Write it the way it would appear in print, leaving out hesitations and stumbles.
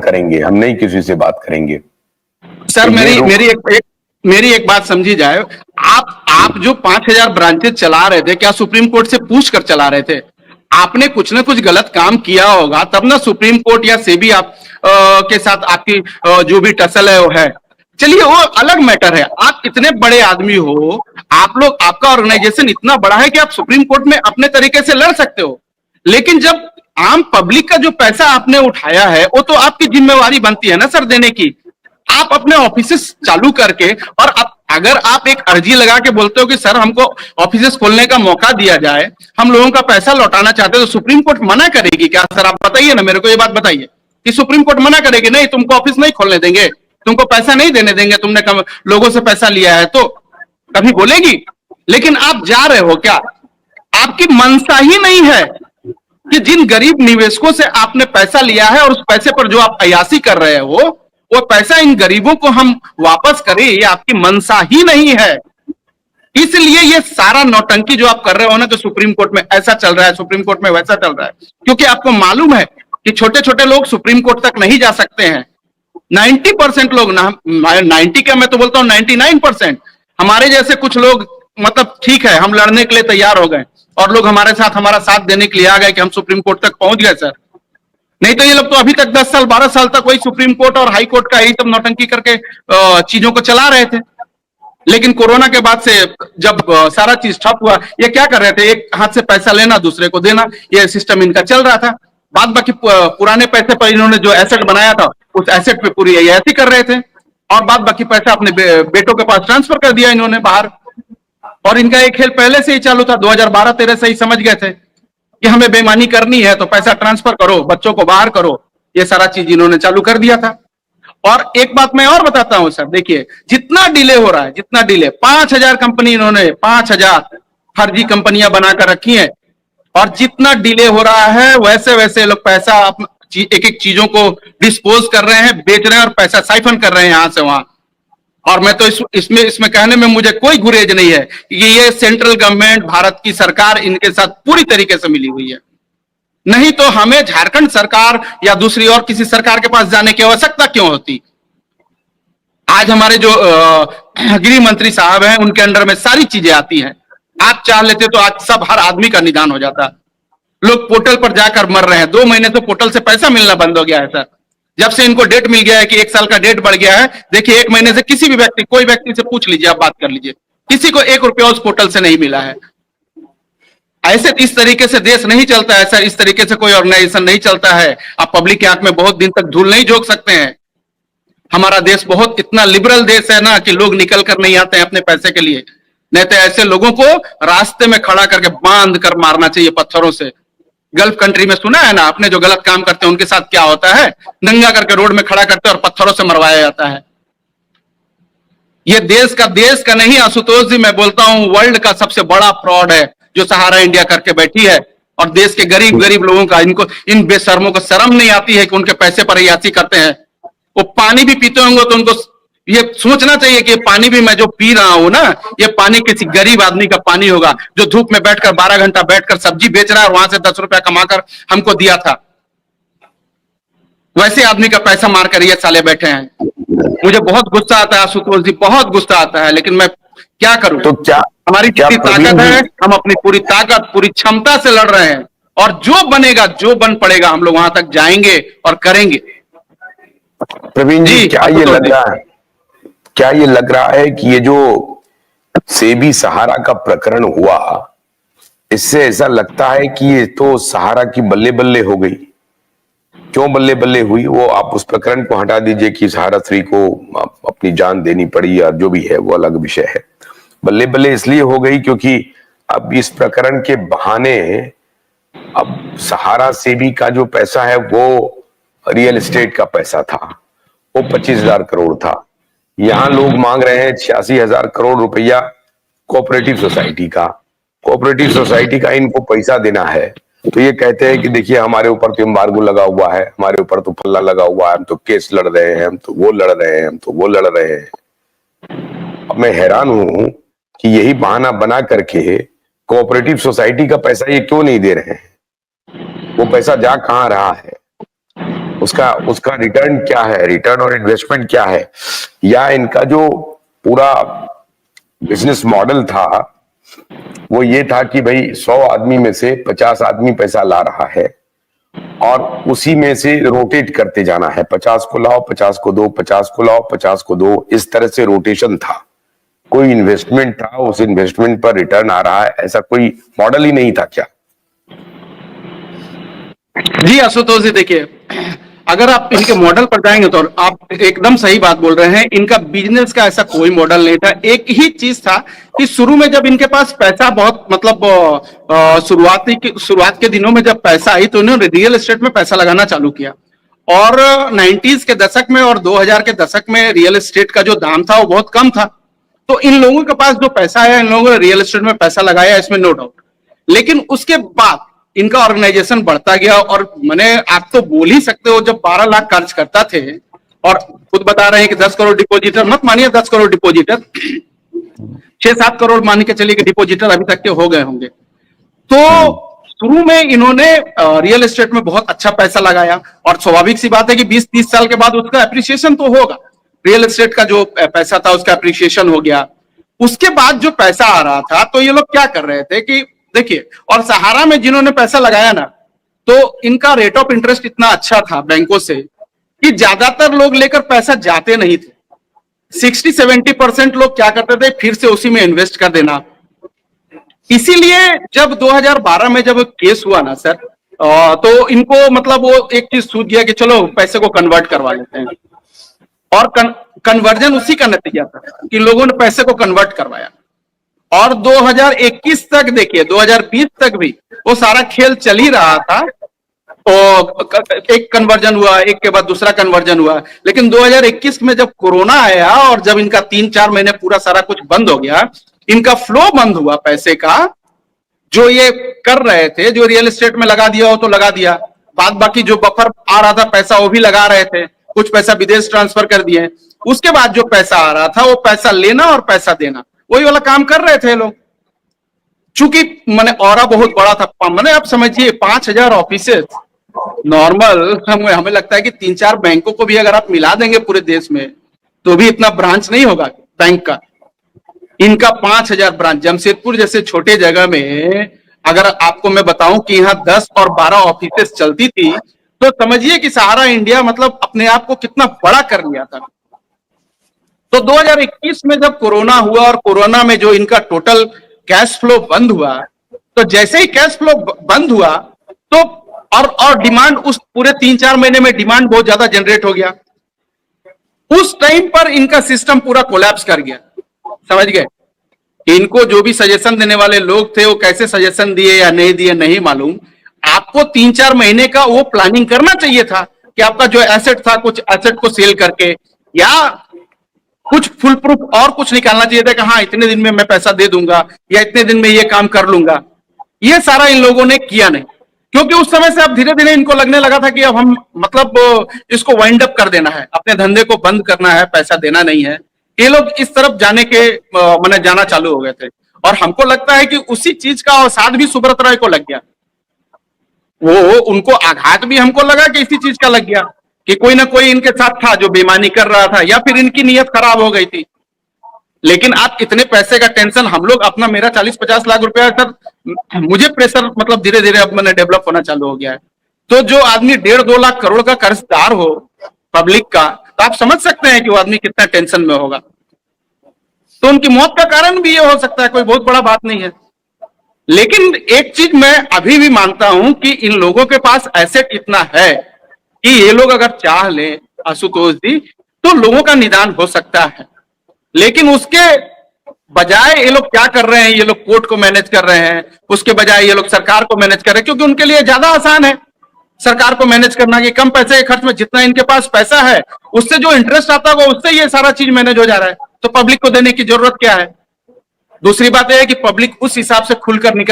करेंगे, हम नहीं किसी से बात करेंगे। सर मेरी एक बात समझी जाए। आप जो 5,000 ब्रांचेज चला रहे थे, क्या सुप्रीम कोर्ट से पूछ कर चला रहे थे? आपने कुछ ना कुछ गलत काम किया होगा, तब ना सुप्रीम कोर्ट या सेबी आप के साथ आपकी जो भी टसल है वो है। चलिए वो अलग मैटर है। आप इतने बड़े आदमी हो, आप लोग, आपका ऑर्गेनाइजेशन इतना बड़ा है कि आप सुप्रीम कोर्ट में अपने तरीके से लड़ सकते हो। लेकिन जब आम पब्लिक का जो पैसा आपने उठाया है, वो तो आपकी जिम्मेवारी बनती है ना सर देने की। आप अपने ऑफिस चालू करके, और अगर आप एक अर्जी लगा के बोलते हो कि सर हमको ऑफिस खोलने का मौका दिया जाए, हम लोगों का पैसा लौटाना चाहते हो, तो सुप्रीम कोर्ट मना करेगी क्या सर? आप बताइए ना मेरे को, ये बात बताइए कि सुप्रीम कोर्ट मना करेगी नहीं तुमको ऑफिस नहीं खोलने देंगे, तुमको पैसा नहीं देने देंगे, तुमने लोगों से पैसा लिया है तो? कभी बोलेगी? लेकिन आप जा रहे हो क्या? आपकी मंशा ही नहीं है कि जिन गरीब निवेशकों से आपने पैसा लिया है और उस पैसे पर जो आप अयासी कर रहे हो, वो पैसा इन गरीबों को हम वापस करें, ये आपकी मंशा ही नहीं है। इसलिए ये सारा नौटंकी जो आप कर रहे हो ना, कि सुप्रीम कोर्ट में ऐसा चल रहा है, सुप्रीम कोर्ट में वैसा चल रहा है, क्योंकि आपको मालूम है कि छोटे छोटे लोग सुप्रीम कोर्ट तक नहीं जा सकते हैं। 90% लोग ना, 90 क्या, मैं तो बोलता हूं 99% हमारे जैसे कुछ लोग, मतलब ठीक है, हम लड़ने के लिए तैयार हो गए और लोग हमारे साथ हमारा साथ देने के लिए आ गए कि हम सुप्रीम कोर्ट तक पहुंच गए सर। नहीं तो ये लोग तो अभी तक 10 साल 12 साल तक वही सुप्रीम कोर्ट और हाई कोर्ट का यही सब नौटंकी करके चीजों को चला रहे थे। लेकिन कोरोना के बाद से जब सारा चीज ठप हुआ, ये क्या कर रहे थे? एक हाथ से पैसा लेना, दूसरे को देना, ये सिस्टम इनका चल रहा था। बाद बाकी पुराने पैसे पर इन्होंने जो एसेट बनाया था, उस एसेट पे पूरी ऐसी कर रहे थे, और बाद बाकी पैसा अपने बेटों के पास ट्रांसफर कर दिया इन्होंने बाहर। और इनका एक खेल पहले से ही चालू था, 2012-13 से ही समझ गए थे कि हमें बेईमानी करनी है तो पैसा ट्रांसफर करो, बच्चों को बाहर करो, ये सारा चीज इन्होंने चालू कर दिया था। और एक बात मैं और बताता हूं सर, देखिए जितना डिले हो रहा है, जितना डिले, 5,000 कंपनी इन्होंने 5,000 फर्जी कंपनियां बनाकर रखी हैं, और जितना डिले हो रहा है वैसे वैसे लोग पैसा एक एक चीजों को डिस्पोज कर रहे हैं, बेच रहे हैं और पैसा साइफन कर रहे हैं यहां से वहां। और मैं तो इसमें कहने में मुझे कोई गुरेज नहीं है कि ये सेंट्रल गवर्नमेंट, भारत की सरकार इनके साथ पूरी तरीके से मिली हुई है। नहीं तो हमें झारखंड सरकार या दूसरी और किसी सरकार के पास जाने की आवश्यकता क्यों होती? आज हमारे जो गृह मंत्री साहब हैं, उनके अंडर में सारी चीजें आती हैं। आप चाह लेते तो आज सब, हर आदमी का निदान हो जाता। लोग पोर्टल पर जाकर मर रहे हैं। 2 महीने से पोर्टल से पैसा मिलना बंद हो गया है सर। जब से इनको डेट मिल गया है कि 1 साल का डेट बढ़ गया है, देखिए 1 महीने से किसी भी व्यक्ति, कोई व्यक्ति से पूछ लीजिए, आप बात कर लीजिए, किसी को 1 रुपया उस पोर्टल से नहीं मिला है। ऐसे इस तरीके से देश नहीं चलता है सर, इस तरीके से कोई ऑर्गेनाइजेशन नहीं चलता है। आप पब्लिक की आंख में बहुत दिन तक धूल नहीं झोंक सकते हैं। हमारा देश बहुत इतना लिबरल देश है ना कि लोग निकल कर नहीं आते हैं अपने पैसे के लिए। नहीं तो ऐसे लोगों को रास्ते में खड़ा करके बांध कर मारना चाहिए पत्थरों से। गल्फ कंट्री में सुना है ना आपने, जो गलत काम करते हैं उनके साथ क्या होता है? नंगा करके रोड में खड़ा करते हैं और पत्थरों से मरवाया जाता है। ये देश का नहीं आशुतोष जी, मैं बोलता हूं वर्ल्ड का सबसे बड़ा फ्रॉड है जो सहारा इंडिया करके बैठी है। और देश के गरीब गरीब लोगों का, इनको, इन बेशर्मों को शर्म नहीं आती है कि उनके पैसे पर अयाची करते हैं। वो पानी भी पीते होंगे तो उनको ये सोचना चाहिए कि ये पानी भी मैं जो पी रहा हूं ना, ये पानी किसी गरीब आदमी का पानी होगा जो धूप में बैठकर 12 घंटा बैठकर सब्जी बेच रहा है और वहां से 10 रुपया कमाकर हमको दिया था। वैसे आदमी का पैसा मारकर ये साले बैठे हैं। मुझे बहुत गुस्सा आता है आशुतोष जी, बहुत गुस्सा आता है, लेकिन मैं क्या करूं? तो क्या हमारी जितनी ताकत है, हम अपनी पूरी ताकत, पूरी क्षमता से लड़ रहे हैं, और जो बनेगा, जो बन पड़ेगा, हम लोग वहां तक जाएंगे और करेंगे। प्रवीण जी, क्या ये लग रहा है कि ये जो सेबी सहारा का प्रकरण हुआ, इससे ऐसा लगता है कि ये तो सहारा की बल्ले बल्ले हो गई? क्यों बल्ले बल्ले हुई? वो आप उस प्रकरण को हटा दीजिए कि सहारा 3 को अपनी जान देनी पड़ी या जो भी है, वो अलग विषय है। बल्ले बल्ले इसलिए हो गई क्योंकि अब इस प्रकरण के बहाने अब सहारा सेबी का जो पैसा है वो रियल एस्टेट का पैसा था, वो 25,000 करोड़ था। यहां लोग मांग रहे हैं 86,000 करोड़ रुपया कोऑपरेटिव सोसाइटी का। कोऑपरेटिव सोसाइटी का इनको पैसा देना है, तो ये कहते हैं कि देखिए हमारे ऊपर तो एम्बार्गो लगा हुआ है, हमारे ऊपर तो फल्ला लगा हुआ है, हम तो केस लड़ रहे हैं, हम तो वो लड़ रहे हैं, हम तो वो लड़ रहे हैं। अब मैं हैरान हूं कि यही बहाना बना करके कोऑपरेटिव सोसाइटी का पैसा ये क्यों नहीं दे रहे हैं? वो पैसा जा कहां रहा है? उसका उसका रिटर्न क्या है, रिटर्न और इन्वेस्टमेंट क्या है, या इनका जो पूरा बिजनेस मॉडल था वो ये था कि भाई 100 आदमी में से 50 आदमी पैसा ला रहा है और उसी में से रोटेट करते जाना है, 50 को लाओ, 50 को दो, 50 को लाओ, 50 को दो, इस तरह से रोटेशन था। कोई इन्वेस्टमेंट था, उस इन्वेस्टमेंट पर रिटर्न आ रहा है, ऐसा कोई मॉडल ही नहीं था क्या? जी आशुतोष जी, देखिए, अगर आप इनके मॉडल पर जाएंगे तो आप एकदम सही बात बोल रहे हैं। इनका बिजनेस का ऐसा कोई मॉडल नहीं था। एक ही चीज था कि शुरू में जब इनके पास पैसा बहुत मतलब शुरुआत के दिनों में जब पैसा आई तो उन्होंने रियल एस्टेट में पैसा लगाना चालू किया। और 90s के दशक में और 2000 के दशक में रियल एस्टेट का जो दाम था वो बहुत कम था। तो इन लोगों के पास जो पैसा है, इन लोगों ने रियल एस्टेट में पैसा लगाया, इसमें नो डाउट। लेकिन उसके बाद इनका ऑर्गेनाइजेशन बढ़ता गया और मैंने, आप तो बोल ही सकते हो, जब 12 लाख खर्च करता थे और खुद बता रहे हैं कि 10 करोड़ डिपॉजिटर, मत मानिए 10 करोड़ डिपॉजिटर, 6-7 करोड़ मान के चलिए कि डिपॉजिटर अभी तक के हो गए होंगे। तो शुरू में इन्होंने रियल एस्टेट में बहुत अच्छा पैसा लगाया और स्वाभाविक सी बात है कि 20-30 साल के बाद उसका एप्रिसिएशन तो होगा। रियल एस्टेट का जो पैसा था उसका एप्रिसिएशन हो गया। उसके बाद जो पैसा आ रहा था तो ये लोग क्या कर रहे थे कि देखिए, और सहारा में जिन्होंने पैसा लगाया ना, तो इनका रेट ऑफ इंटरेस्ट इतना अच्छा था बैंकों से कि ज्यादातर लोग लेकर पैसा जाते नहीं थे। 60-70% लोग क्या करते थे, फिर से उसी में इन्वेस्ट कर देना। इसीलिए जब 2012 में जब केस हुआ ना सर, तो इनको मतलब वो एक चीज सूझ गया कि चलो पैसे को कन्वर्ट करवा लेते हैं। और कन्वर्जन उसी का नतीजा था कि लोगों ने पैसे को कन्वर्ट करवाया। और 2021 तक देखिए, 2020 तक भी वो सारा खेल चल ही रहा था। एक कन्वर्जन हुआ, एक के बाद दूसरा कन्वर्जन हुआ। लेकिन 2021 में जब कोरोना आया और जब इनका 3-4 महीने पूरा सारा कुछ बंद हो गया, इनका फ्लो बंद हुआ पैसे का। जो ये कर रहे थे, जो रियल एस्टेट में लगा दिया हो तो लगा दिया, बाद बाकी जो बफर आ रहा था पैसा वो भी लगा रहे थे, कुछ पैसा विदेश ट्रांसफर कर दिए। उसके बाद जो पैसा आ रहा था वो पैसा लेना और पैसा देना, वही वाला काम कर रहे थे लोग। चूंकि मैंने ऑरा बहुत बड़ा था, मैंने आप समझिए 5000 ऑफिसेस नॉर्मल, हमें लगता है कि 3-4 बैंकों को भी अगर आप मिला देंगे पूरे देश में तो भी इतना ब्रांच नहीं होगा बैंक का। इनका 5000 ब्रांच, जमशेदपुर जैसे छोटे जगह में अगर आपको मैं बताऊं कि यहाँ 10 और 12 ऑफिसेस चलती थी तो समझिए कि सारा इंडिया मतलब अपने आप को कितना बड़ा कर लिया था। तो 2021 में जब कोरोना हुआ और कोरोना में जो इनका टोटल कैश फ्लो बंद हुआ, तो जैसे ही कैश फ्लो बंद हुआ तो और डिमांड उस पूरे 3-4 महीने में डिमांड बहुत ज्यादा जनरेट हो गया। उस टाइम पर इनका सिस्टम पूरा कोलैप्स कर गया। समझ गए? इनको जो भी सजेशन देने वाले लोग थे वो कैसे सजेशन दिए या नहीं दिए नहीं मालूम। आपको 3-4 महीने का वो प्लानिंग करना चाहिए था कि आपका जो एसेट था, कुछ एसेट को सेल करके या कुछ फुल प्रूफ और कुछ निकालना चाहिए था कि हाँ इतने दिन में मैं पैसा दे दूंगा या इतने दिन में ये काम कर लूंगा। ये सारा इन लोगों ने किया नहीं, क्योंकि उस समय से अब धीरे धीरे इनको लगने लगा था कि अब हम मतलब इसको वाइंड अप कर देना है, अपने धंधे को बंद करना है, पैसा देना नहीं है। ये लोग इस तरफ जाने के मैंने जाना चालू हो गए थे। और हमको लगता है कि उसी चीज का अवसाद भी सुब्रत राय को लग गया। वो उनको आघात भी हमको लगा कि इसी चीज का लग गया कि कोई ना कोई इनके साथ था जो बेईमानी कर रहा था या फिर इनकी नीयत खराब हो गई थी। लेकिन आप इतने पैसे का टेंशन, हम लोग अपना, मेरा 40-50 लाख रुपया सर, मुझे प्रेशर मतलब धीरे धीरे अब मैंने डेवलप होना चालू हो गया है। तो जो आदमी 1.5-2 लाख करोड़ का कर्जदार हो पब्लिक का, तो आप समझ सकते हैं कि वो आदमी कितना टेंशन में होगा। तो उनकी मौत का कारण भी ये हो सकता है, कोई बहुत बड़ा बात नहीं है। लेकिन एक चीज मैं अभी भी मानता हूं कि इन लोगों के पास एसेट इतना है कि ये लोग अगर चाह लें आशुतोष जी तो लोगों का निदान हो सकता है। लेकिन उसके बजाय ये लोग क्या कर रहे हैं, ये लोग कोर्ट को मैनेज कर रहे हैं, उसके बजाय ये लोग सरकार को मैनेज कर रहे हैं, क्योंकि उनके लिए ज्यादा आसान है सरकार को मैनेज करना कि कम पैसे के खर्च में जितना इनके पास पैसा है उससे जो इंटरेस्ट आता होगा उससे ये सारा चीज मैनेज हो जा रहा है। तो पब्लिक को देने की जरूरत क्या है? दूसरी बात यह है कि पब्लिक उस हिसाब से खुलकर निकल